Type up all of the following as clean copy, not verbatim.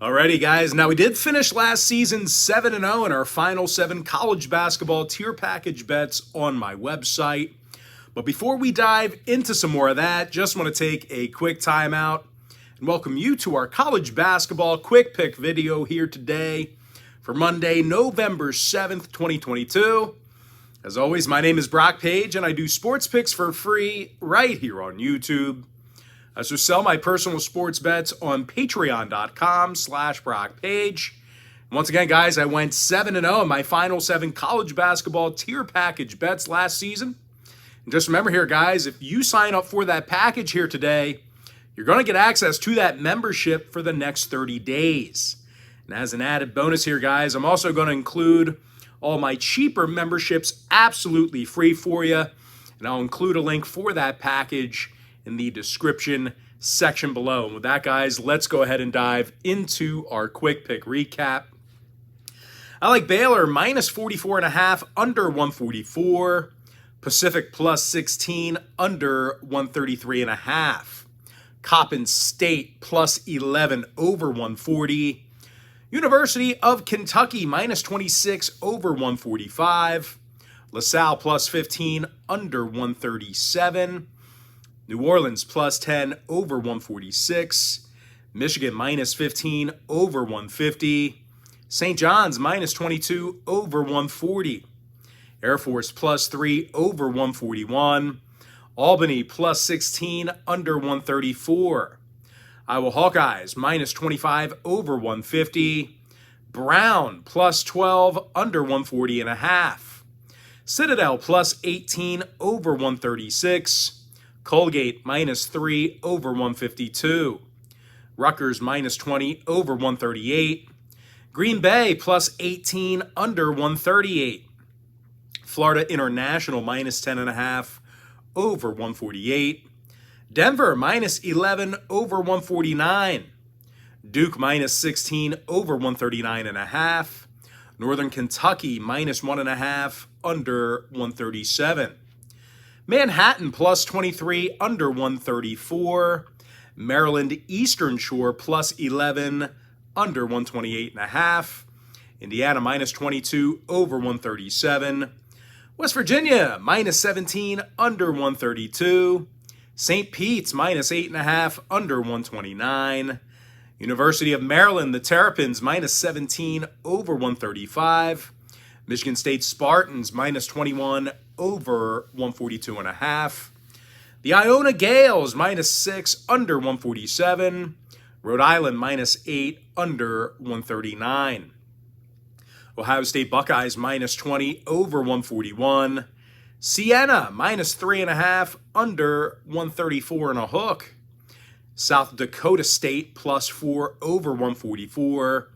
Alrighty, guys. Now, we did finish last season 7-0 in our final 7 college basketball tier package bets on my website. But before we dive into some more of that, just want to take a quick timeout and welcome you to our college basketball quick pick video here today for Monday, November 7th, 2022. As always, my name is Brock Page, and I do sports picks for free right here on YouTube. I also sell my personal sports bets on patreon.com/BrockPage. Once again, guys, I went 7-0 in my final 7 college basketball tier package bets last season. And just remember here, guys, if you sign up for that package here today, you're going to get access to that membership for the next 30 days. And as an added bonus here, guys, I'm also going to include all my cheaper memberships absolutely free for you. And I'll include a link for that package in the description section below. And with that, guys, let's go ahead and dive into our quick pick recap. I like Baylor minus 44.5 under 144. Pacific plus 16 under 133.5. Coppin State plus 11 over 140. University of Kentucky minus 26 over 145. LaSalle plus 15 under 137. New Orleans plus 10 over 146. Michigan minus 15 over 150. St. John's minus 22 over 140. Air Force plus 3 over 141. Albany plus 16 under 134. Iowa Hawkeyes minus 25 over 150. Brown plus 12 under 140.5. Citadel plus 18 over 136. Colgate minus 3 over 152. Rutgers minus 20 over 138. Green Bay plus 18 under 138. Florida International minus 10.5 over 148. Denver minus 11 over 149. Duke minus 16 over 139.5. Northern Kentucky minus 1.5 under 137. Manhattan plus 23 under 134. Maryland Eastern Shore plus 11 under 128.5. Indiana minus 22 over 137. West Virginia minus 17 under 132. St. Pete's minus 8.5 under 129. University of Maryland, the Terrapins minus 17 over 135. Michigan State Spartans minus 21 over 142.5. The Iona Gales minus 6 under 147. Rhode Island minus 8 under 139. Ohio State Buckeyes minus 20 over 141. Siena minus 3.5 under 134 and a hook. South Dakota State plus 4 over 144.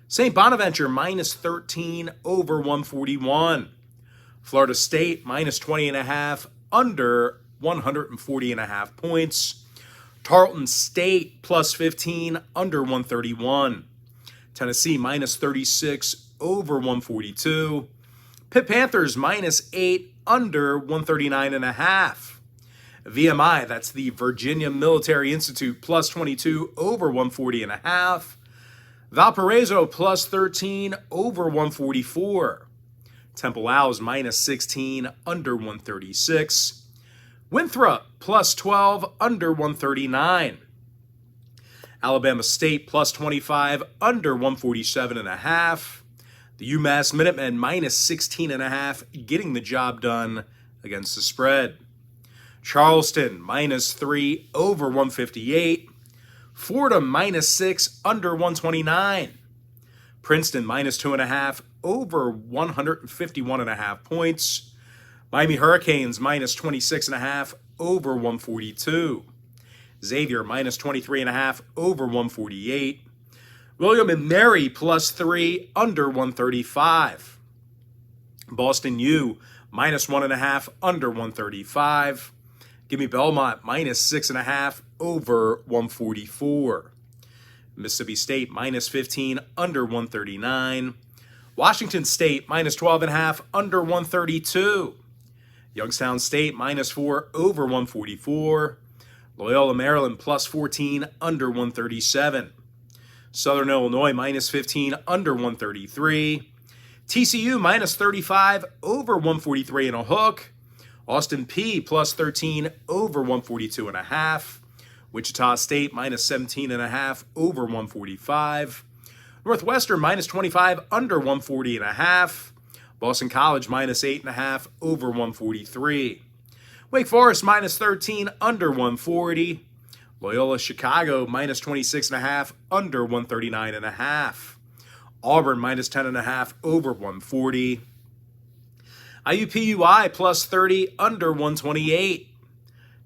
St. Bonaventure minus 13 over 141. Florida State minus 20.5 under 140.5 points. Tarleton State plus 15 under 131. Tennessee minus 36 over 142. Pitt Panthers minus 8 under 139.5. VMI, that's the Virginia Military Institute, plus 22 over 140.5. Valparaiso plus 13 over 144. Temple Owls minus 16 under 136. Winthrop plus 12 under 139. Alabama State plus 25 under 147.5. The UMass Minutemen minus 16.5, getting the job done against the spread. Charleston minus 3 over 158. Fordham minus 6 under 129. Princeton minus 2.5 over 151.5 points. Miami Hurricanes minus 26.5 over 142. Xavier minus 23.5 over 148. William and Mary plus 3 under 135. Boston U minus 1.5 under 135. Give me Belmont minus 6.5 over 144. Mississippi State minus 15 under 139. Washington State minus 12.5 under 132. Youngstown State minus 4 over 144. Loyola Maryland plus 14 under 137. Southern Illinois minus 15 under 133. TCU minus 35 over 143 and a hook. Austin Peay plus 13 over 142 and a half. Wichita State minus 17 and a half over 145. Northwestern minus 25 under 140 and a half. Boston College minus 8 and a half over 143. Wake Forest minus 13 under 140. Loyola Chicago minus 26 and a half under 139 and a half. Auburn minus 10 and a half over 140. IUPUI plus 30 under 128.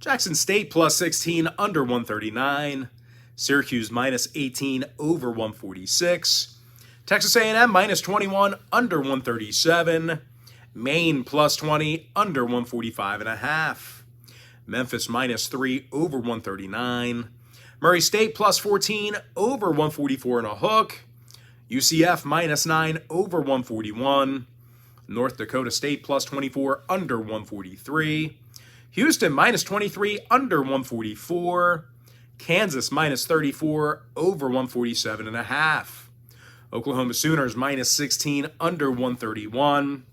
Jackson State plus 16 under 139. Syracuse minus 18 over 146. Texas A&M minus 21 under 137. Maine plus 20 under 145 and a half. Memphis minus 3 over 139. Murray State plus 14 over 144 and a hook. UCF minus 9 over 141. North Dakota State plus 24 under 143. Houston minus 23 under 144. Kansas minus 34 over 147 and a half. Oklahoma Sooners minus 16 under 131.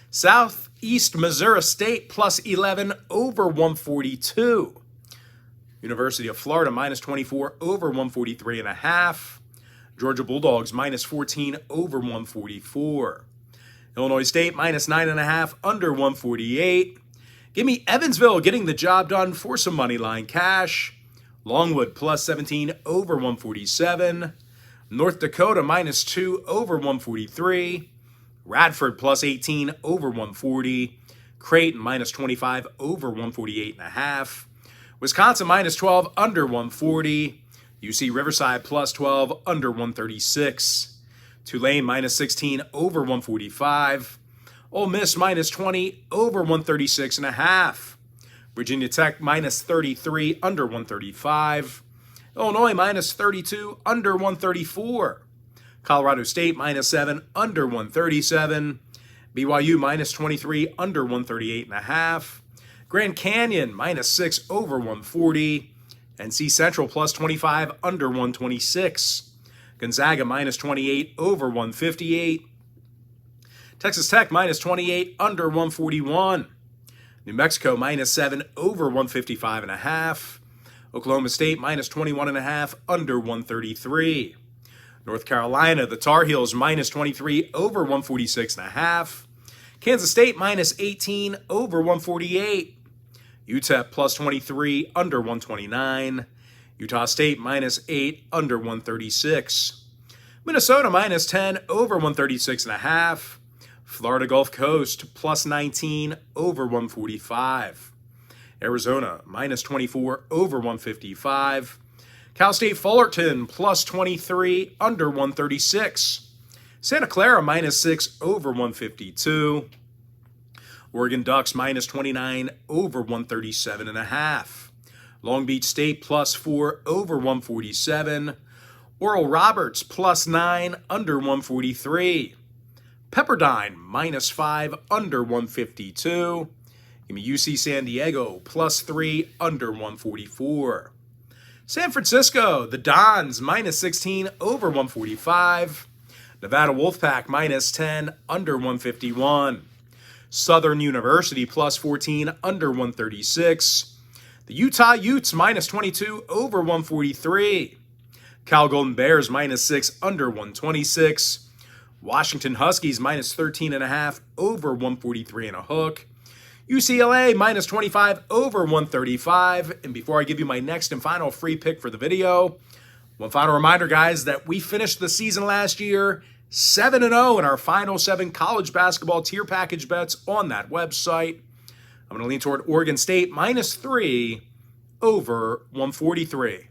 Southeast Missouri State plus 11 over 142. University of Florida minus 24 over 143 and a half. Georgia Bulldogs minus 14 over 144. Illinois State minus 9.5 under 148. Give me Evansville getting the job done for some money line cash. Longwood plus 17 over 147. North Dakota minus 2 over 143. Radford plus 18 over 140. Creighton minus 25 over 148.5. Wisconsin minus 12 under 140. UC Riverside plus 12 under 136. Tulane minus 16 over 145. Ole Miss minus 20 over 136.5. Virginia Tech minus 33 under 135. Illinois minus 32 under 134. Colorado State minus 7 under 137. BYU minus 23 under 138.5. Grand Canyon minus 6 over 140. NC Central plus 25 under 126. Gonzaga minus 28 over 158. Texas Tech minus 28 under 141. New Mexico minus 7 over 155.5. Oklahoma State minus 21.5 under 133. North Carolina, the Tar Heels minus 23 over 146.5. Kansas State minus 18 over 148. UTEP plus 23 under 129. Utah State minus 8 under 136. Minnesota minus 10 over 136.5. Florida Gulf Coast plus 19 over 145. Arizona minus 24 over 155. Cal State Fullerton plus 23 under 136. Santa Clara minus 6 over 152. Oregon Ducks minus 29 over 137.5. Long Beach State plus 4 over 147. Oral Roberts plus 9 under 143. Pepperdine minus 5 under 152. Give me UC San Diego plus 3 under 144. San Francisco, the Dons minus 16 over 145. Nevada Wolfpack minus 10 under 151. Southern University plus 14 under 136. The Utah Utes minus 22 over 143. Cal Golden Bears minus 6 under 126. Washington Huskies minus 13.5 over 143 and a hook. UCLA minus 25 over 135. And before I give you my next and final free pick for the video, one final reminder, guys, that we finished the season last year 7-0 in our final 7 college basketball tier package bets on that website. I'm going to lean toward Oregon State minus 3 over 143.